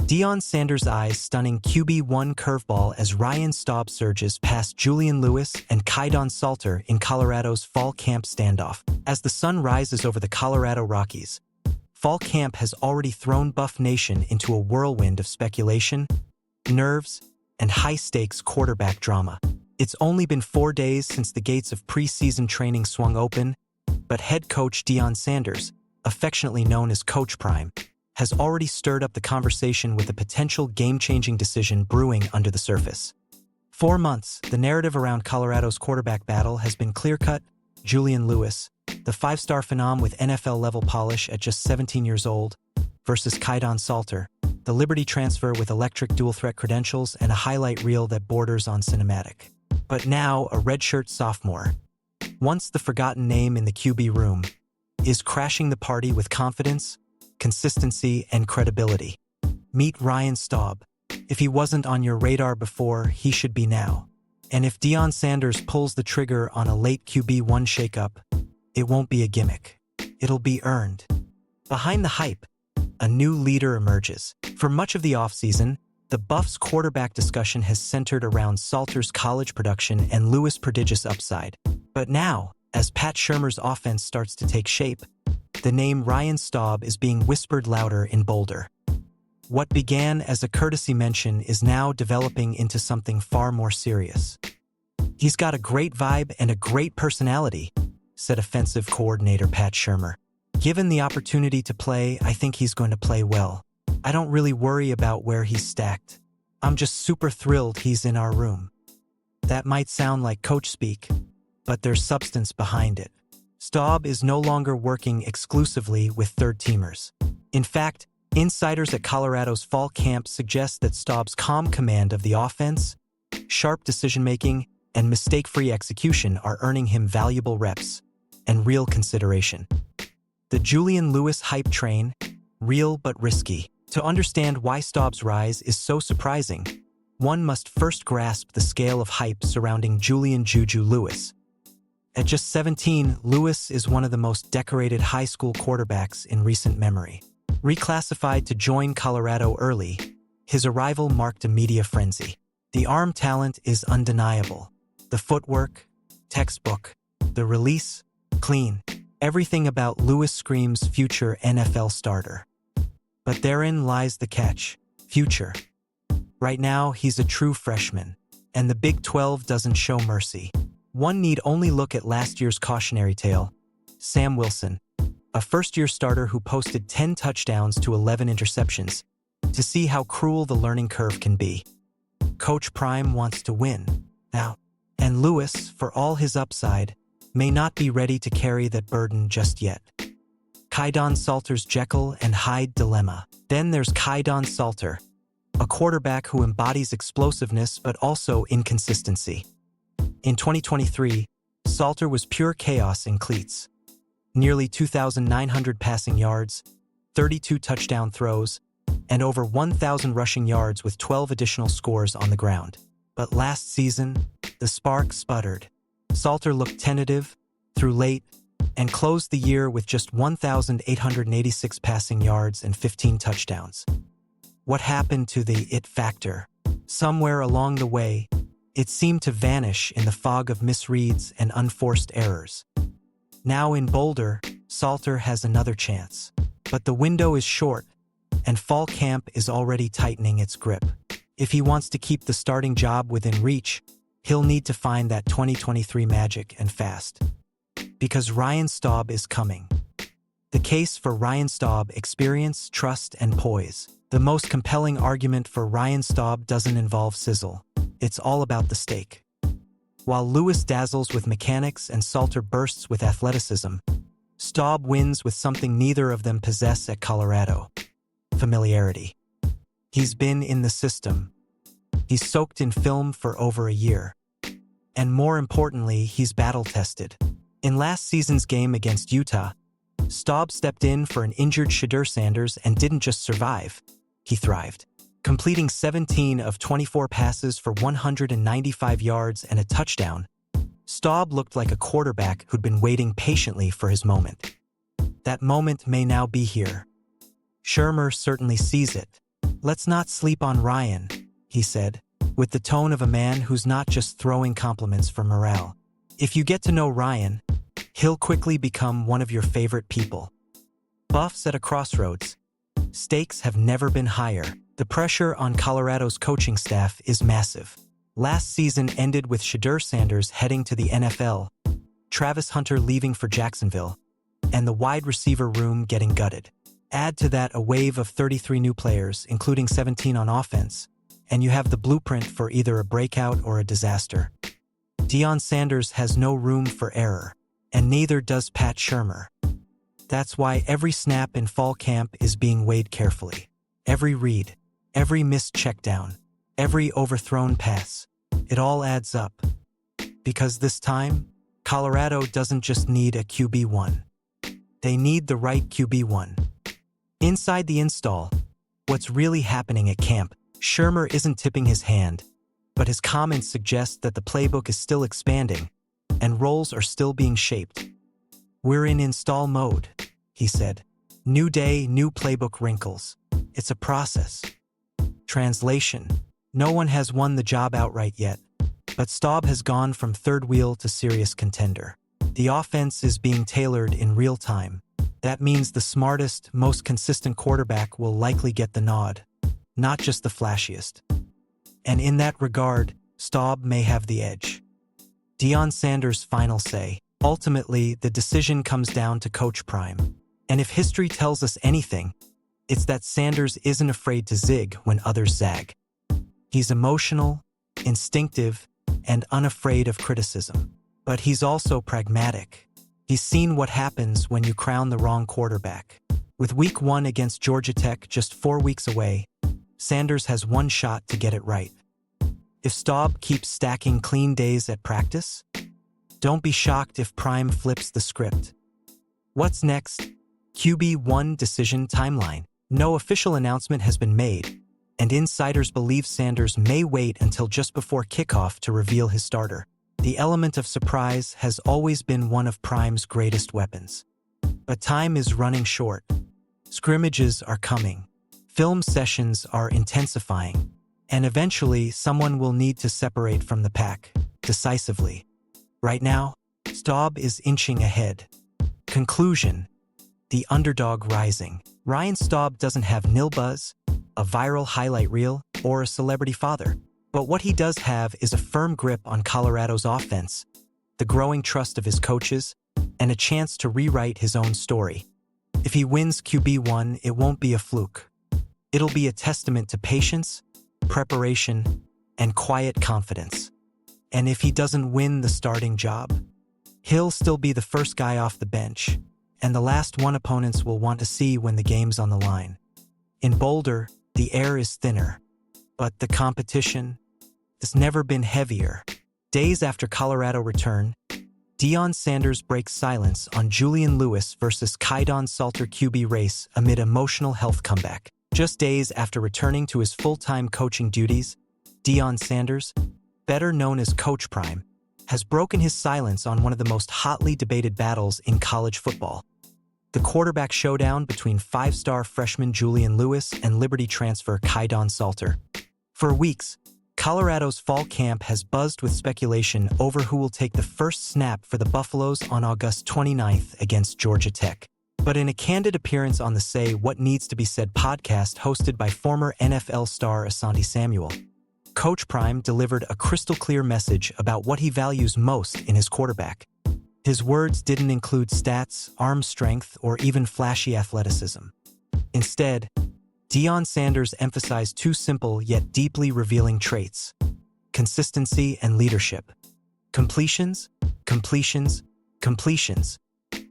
Deion Sanders' eyes stunning QB1 curveball as Ryan Staub surges past Julian Lewis and Kaidon Salter in Colorado's fall camp standoff. As the sun rises over the Colorado Rockies, fall camp has already thrown Buff Nation into a whirlwind of speculation, nerves, and high-stakes quarterback drama. It's only been 4 days since the gates of preseason training swung open, but head coach Deion Sanders, affectionately known as Coach Prime, has already stirred up the conversation with a potential game-changing decision brewing under the surface. 4 months, the narrative around Colorado's quarterback battle has been clear-cut. Julian Lewis, the 5-star phenom with NFL-level polish at just 17 years old, versus Kaidon Salter, the Liberty transfer with electric dual-threat credentials and a highlight reel that borders on cinematic. But now, a redshirt sophomore, once the forgotten name in the QB room, is crashing the party with confidence, consistency, and credibility. Meet Ryan Staub. If he wasn't on your radar before, he should be now. And if Deion Sanders pulls the trigger on a late QB1 shakeup, it won't be a gimmick. It'll be earned. Behind the hype, a new leader emerges. For much of the offseason, the Buffs' quarterback discussion has centered around Salter's college production and Lewis' prodigious upside. But now, as Pat Shurmur's offense starts to take shape, the name Ryan Staub is being whispered louder in Boulder. What began as a courtesy mention is now developing into something far more serious. "He's got a great vibe and a great personality," said offensive coordinator Pat Shurmur. "Given the opportunity to play, I think he's going to play well. I don't really worry about where he's stacked. I'm just super thrilled he's in our room." That might sound like coach speak, but there's substance behind it. Staub is no longer working exclusively with third-teamers. In fact, insiders at Colorado's fall camp suggest that Staub's calm command of the offense, sharp decision-making, and mistake-free execution are earning him valuable reps and real consideration. The Julian Lewis hype train, real but risky. To understand why Staub's rise is so surprising, one must first grasp the scale of hype surrounding Julian "Juju" Lewis. At just 17, Lewis is one of the most decorated high school quarterbacks in recent memory. Reclassified to join Colorado early, his arrival marked a media frenzy. The arm talent is undeniable. The footwork, textbook. The release, clean. Everything about Lewis screams future NFL starter. But therein lies the catch: future. Right now, he's a true freshman, and the Big 12 doesn't show mercy. One need only look at last year's cautionary tale, Sam Wilson, a first-year starter who posted 10 touchdowns to 11 interceptions, to see how cruel the learning curve can be. Coach Prime wants to win now, and Lewis, for all his upside, may not be ready to carry that burden just yet. Kaidon Salter's Jekyll and Hyde dilemma. Then there's Kaidon Salter, a quarterback who embodies explosiveness but also inconsistency. In 2023, Salter was pure chaos in cleats. Nearly 2,900 passing yards, 32 touchdown throws, and over 1,000 rushing yards with 12 additional scores on the ground. But last season, the spark sputtered. Salter looked tentative, threw late, and closed the year with just 1,886 passing yards and 15 touchdowns. What happened to the it factor? Somewhere along the way, it seemed to vanish in the fog of misreads and unforced errors. Now in Boulder, Salter has another chance. But the window is short, and fall camp is already tightening its grip. If he wants to keep the starting job within reach, he'll need to find that 2023 magic and fast. Because Ryan Staub is coming. The case for Ryan Staub: experience, trust, and poise. The most compelling argument for Ryan Staub doesn't involve sizzle. It's all about the stake. While Lewis dazzles with mechanics and Salter bursts with athleticism, Staub wins with something neither of them possess at Colorado: familiarity. He's been in the system. He's soaked in film for over a year. And more importantly, he's battle-tested. In last season's game against Utah, Staub stepped in for an injured Shedeur Sanders and didn't just survive, he thrived. Completing 17 of 24 passes for 195 yards and a touchdown, Staub looked like a quarterback who'd been waiting patiently for his moment. That moment may now be here. Shurmur certainly sees it, "Let's not sleep on Ryan," he said, with the tone of a man who's not just throwing compliments for morale. "If you get to know Ryan, he'll quickly become one of your favorite people." Buffs at a crossroads. Stakes have never been higher. The pressure on Colorado's coaching staff is massive. Last season ended with Shedeur Sanders heading to the NFL, Travis Hunter leaving for Jacksonville, and the wide receiver room getting gutted. Add to that a wave of 33 new players, including 17 on offense, and you have the blueprint for either a breakout or a disaster. Deion Sanders has no room for error, and neither does Pat Shurmur. That's why every snap in fall camp is being weighed carefully. Every read, every missed checkdown, every overthrown pass, it all adds up. Because this time, Colorado doesn't just need a QB1. They need the right QB1. Inside the install, what's really happening at camp? Shurmur isn't tipping his hand, but his comments suggest that the playbook is still expanding, and roles are still being shaped. "We're in install mode," he said. "New day, new playbook wrinkles. It's a process." Translation: no one has won the job outright yet, but Staub has gone from third wheel to serious contender. The offense is being tailored in real time. That means the smartest, most consistent quarterback will likely get the nod, not just the flashiest. And in that regard, Staub may have the edge. Deion Sanders' final say. Ultimately, the decision comes down to Coach Prime. And if history tells us anything, it's that Sanders isn't afraid to zig when others zag. He's emotional, instinctive, and unafraid of criticism. But he's also pragmatic. He's seen what happens when you crown the wrong quarterback. With Week 1 against Georgia Tech just 4 weeks away, Sanders has one shot to get it right. If Staub keeps stacking clean days at practice, don't be shocked if Prime flips the script. What's next? QB1 decision timeline. No official announcement has been made, and insiders believe Sanders may wait until just before kickoff to reveal his starter. The element of surprise has always been one of Prime's greatest weapons. But time is running short. Scrimmages are coming. Film sessions are intensifying. And eventually, someone will need to separate from the pack, decisively. Right now, Staub is inching ahead. Conclusion: the underdog rising. Ryan Staub doesn't have nil buzz, a viral highlight reel, or a celebrity father. But what he does have is a firm grip on Colorado's offense, the growing trust of his coaches, and a chance to rewrite his own story. If he wins QB1, it won't be a fluke. It'll be a testament to patience, preparation, and quiet confidence. And if he doesn't win the starting job, he'll still be the first guy off the bench, and the last one opponents will want to see when the game's on the line. In Boulder, the air is thinner, but the competition has never been heavier. Days after Colorado return, Deion Sanders breaks silence on Julian Lewis versus Kaidon Salter QB race amid emotional health comeback. Just days after returning to his full-time coaching duties, Deion Sanders, better known as Coach Prime, has broken his silence on one of the most hotly debated battles in college football. The quarterback showdown between five-star freshman Julian Lewis and Liberty transfer Kaidon Salter. For weeks, Colorado's fall camp has buzzed with speculation over who will take the first snap for the Buffaloes on August 29th against Georgia Tech. But in a candid appearance on the Say What Needs to Be Said podcast hosted by former NFL star Asante Samuel, Coach Prime delivered a crystal-clear message about what he values most in his quarterback. His words didn't include stats, arm strength, or even flashy athleticism. Instead, Deion Sanders emphasized two simple yet deeply revealing traits: consistency and leadership. Completions, completions, completions.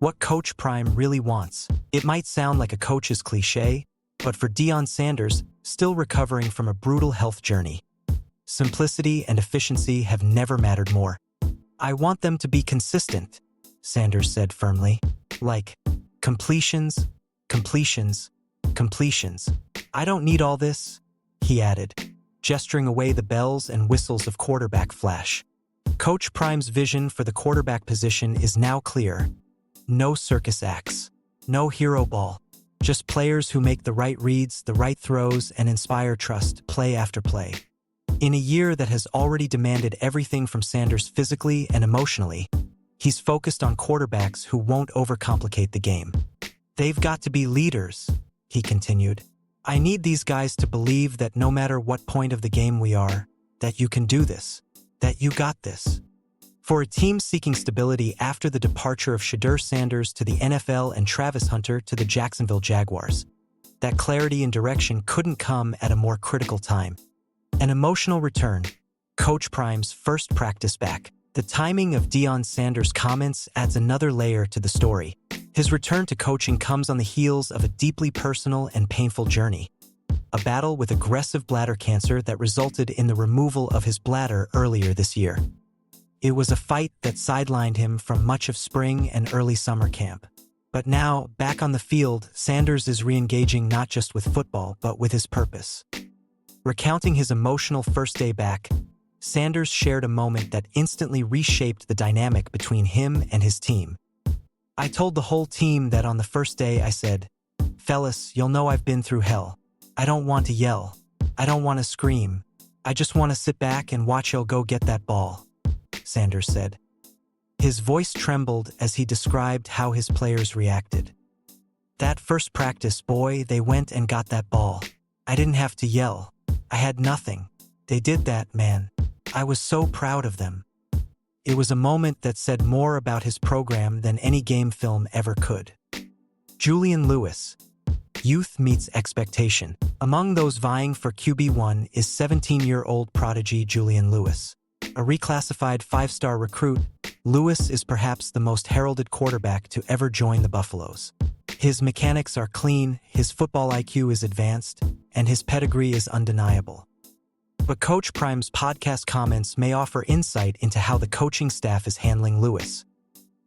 What Coach Prime really wants. It might sound like a coach's cliche, but for Deion Sanders, still recovering from a brutal health journey, simplicity and efficiency have never mattered more. "I want them to be consistent," Sanders said firmly. "Like, completions, completions, completions. I don't need all this," he added, gesturing away the bells and whistles of quarterback flash. Coach Prime's vision for the quarterback position is now clear. No circus acts, no hero ball, Just players who make the right reads, the right throws, and inspire trust play after play. In a year that has already demanded everything from Sanders physically and emotionally, he's focused on quarterbacks who won't overcomplicate the game. They've got to be leaders, he continued. I need these guys to believe that no matter what point of the game we are, that you can do this, that you got this. For a team seeking stability after the departure of Shedeur Sanders to the NFL and Travis Hunter to the Jacksonville Jaguars, that clarity and direction couldn't come at a more critical time. An emotional return, Coach Prime's first practice back. The timing of Deion Sanders' comments adds another layer to the story. His return to coaching comes on the heels of a deeply personal and painful journey. A battle with aggressive bladder cancer that resulted in the removal of his bladder earlier this year. It was a fight that sidelined him from much of spring and early summer camp. But now, back on the field, Sanders is re-engaging not just with football, but with his purpose. Recounting his emotional first day back, Sanders shared a moment that instantly reshaped the dynamic between him and his team. I told the whole team that on the first day I said, "Fellas, you'll know I've been through hell. I don't want to yell. I don't want to scream. I just want to sit back and watch y'all go get that ball," Sanders said. His voice trembled as he described how his players reacted. "That first practice, boy, they went and got that ball. I didn't have to yell. I had nothing. They did that, man. I was so proud of them." It was a moment that said more about his program than any game film ever could. Julian Lewis. Youth meets expectation. Among those vying for QB1 is 17-year-old prodigy Julian Lewis. A reclassified 5-star recruit, Lewis is perhaps the most heralded quarterback to ever join the Buffaloes. His mechanics are clean, his football IQ is advanced, and his pedigree is undeniable. But Coach Prime's podcast comments may offer insight into how the coaching staff is handling Lewis.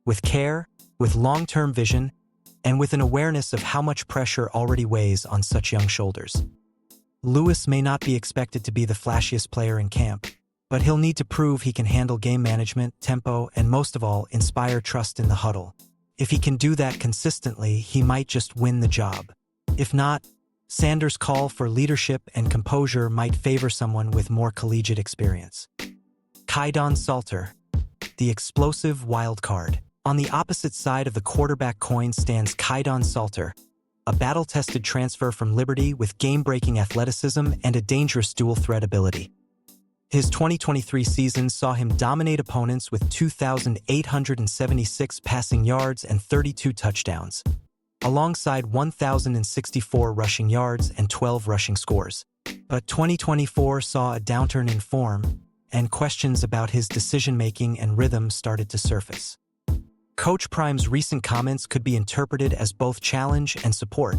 With care, with long-term vision, and with an awareness of how much pressure already weighs on such young shoulders. Lewis may not be expected to be the flashiest player in camp, but he'll need to prove he can handle game management, tempo, and most of all, inspire trust in the huddle. If he can do that consistently, he might just win the job. If not, Sanders' call for leadership and composure might favor someone with more collegiate experience. Kaidon Salter, the explosive wild card. On the opposite side of the quarterback coin stands Kaidon Salter, a battle-tested transfer from Liberty with game-breaking athleticism and a dangerous dual-threat ability. His 2023 season saw him dominate opponents with 2,876 passing yards and 32 touchdowns, alongside 1,064 rushing yards and 12 rushing scores. But 2024 saw a downturn in form, and questions about his decision-making and rhythm started to surface. Coach Prime's recent comments could be interpreted as both challenge and support.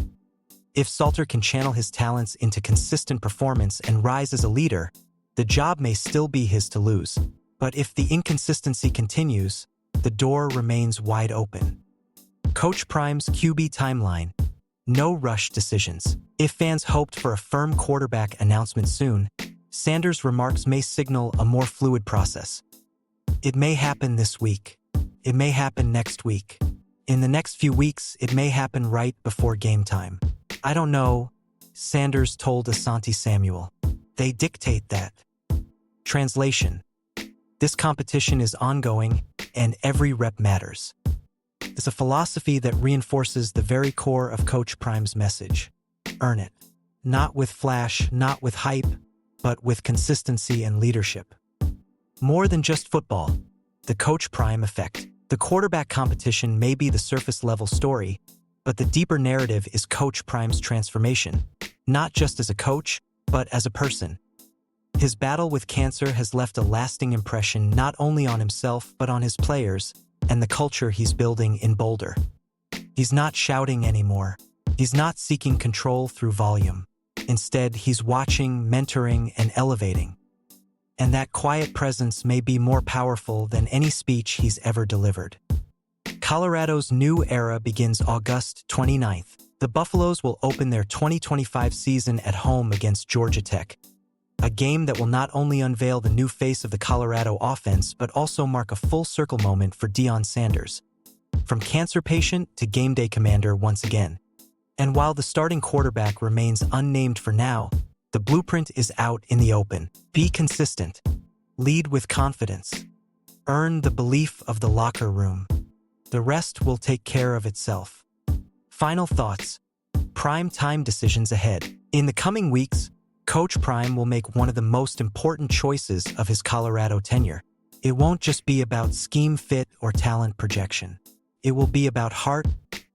If Salter can channel his talents into consistent performance and rise as a leader, the job may still be his to lose. But if the inconsistency continues, the door remains wide open. Coach Prime's QB timeline. No rush decisions. If fans hoped for a firm quarterback announcement soon, Sanders' remarks may signal a more fluid process. It may happen this week. It may happen next week. In the next few weeks, it may happen right before game time. I don't know, Sanders told Asante Samuel. They dictate that. Translation. This competition is ongoing, and every rep matters. It's a philosophy that reinforces the very core of Coach Prime's message. Earn it. Not with flash, not with hype, but with consistency and leadership. More than just football, the Coach Prime effect. The quarterback competition may be the surface-level story, but the deeper narrative is Coach Prime's transformation, not just as a coach, but as a person. His battle with cancer has left a lasting impression not only on himself but on his players and the culture he's building in Boulder. He's not shouting anymore. He's not seeking control through volume. Instead, he's watching, mentoring, and elevating. And that quiet presence may be more powerful than any speech he's ever delivered. Colorado's new era begins August 29th. The Buffaloes will open their 2025 season at home against Georgia Tech, a game that will not only unveil the new face of the Colorado offense but also mark a full-circle moment for Deion Sanders. From cancer patient to game day commander once again. And while the starting quarterback remains unnamed for now, the blueprint is out in the open. Be consistent. Lead with confidence. Earn the belief of the locker room. The rest will take care of itself. Final thoughts. Prime time decisions ahead. In the coming weeks, Coach Prime will make one of the most important choices of his Colorado tenure. It won't just be about scheme fit or talent projection. It will be about heart,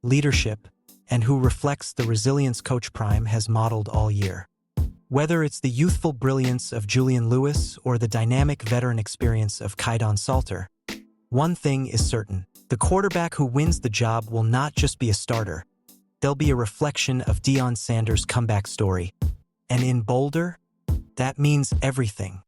leadership, and who reflects the resilience Coach Prime has modeled all year. Whether it's the youthful brilliance of Julian Lewis or the dynamic veteran experience of Kaidon Salter, one thing is certain. The quarterback who wins the job will not just be a starter. They'll be a reflection of Deion Sanders' comeback story. And in Boulder, that means everything.